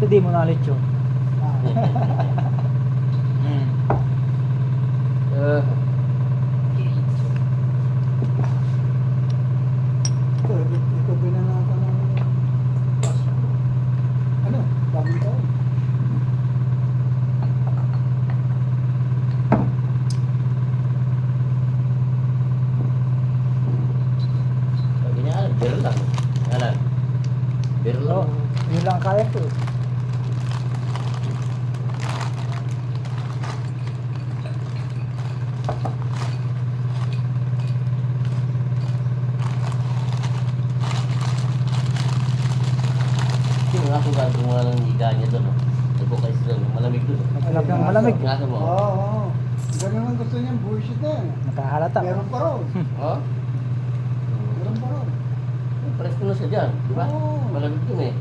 Hindi mo knowledge yun. Ito binanatan ng Pasko. Ano? Bagong taon. Sabi niya, biro lang. Alam. Biro So, lang. yun lang kaya ko. Yung nga kung gano'n mo lang higa niya doon. Nagpo kayo sila. Malamig doon. Malamig ng malamig. Ingatan mo. Oo, oo. Ganun ang gusto niya, bullshit na eh. Nakahalata. Meron pa raw. Ha? Meron pa raw. Presko na siya dyan. Di ba? Oo. Malamig doon eh.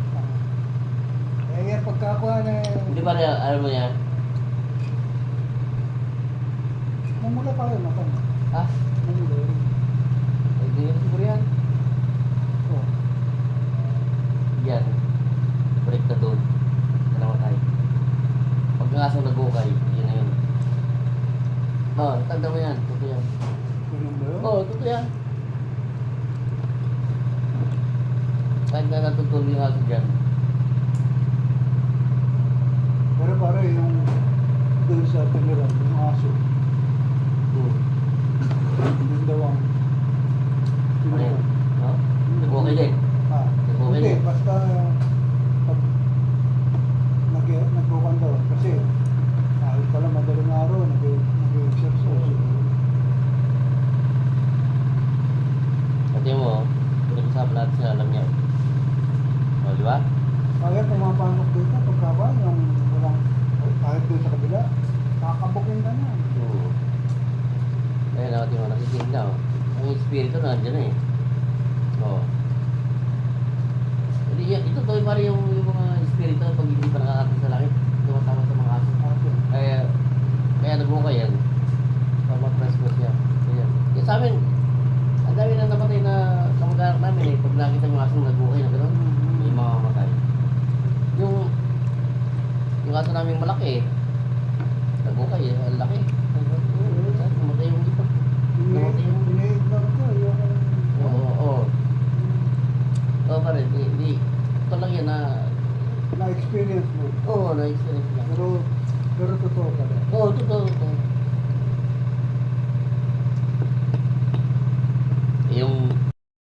Eh, pagkakuha na eh. Hindi ba rin, alam mo yan? Mamula pa rin ako. Ha? Mamula rin. Ay, di yan siguro yan. Oo. Yan. Break na doon. Dalawa tayo. Pag ngasang nag-ukay, yun na yun. Oo, tanda mo yan. Totoo yan. Ganun ba yun? Oo, totoo yan. Kahit na natutuloy yung aso dyan. Pero pare yung doon sa tiniran, yung aso. Yun daw ang Ano tiniran. yun? No? Nag-ukay din. Ah, Okay. hindi, basta pag nagbukan daw. Kasi kahit pala madaling araw, nag-exercise. Pati mo, pinag-usapan natin sila, alam niya. O, di ba? Kaya pumapasok dito, pagkaba, yung walang, kahit doon sa kabila, kakabukin ka na. Oo. Kaya natin mo, nakikinig na. Oh. Ang espiritu na nandiyan na eh. Oo. Hindi, ito to, pare yung mga espiritu pag hindi pa nakakakita sa langit. Tumatama sa mga aso. Kaya nag-ukay yan. Pag-press ko siya. Ayan. Kaya sa amin, ang dami na namatay na kamag-anak namin eh. Pag nakita yung aso nag-ukay na gano'n, may mamamatay. Yung aso namin malaki eh. Nag-ukay eh, ang laki. Namatay yung ipag. Namatay yung... Ini-ignore ko, yung... Oo. Oo pa rin, ito lang yan na... Na-experience mo. Oo, na-experience lang. Pero totoo pala. Oo, totoo.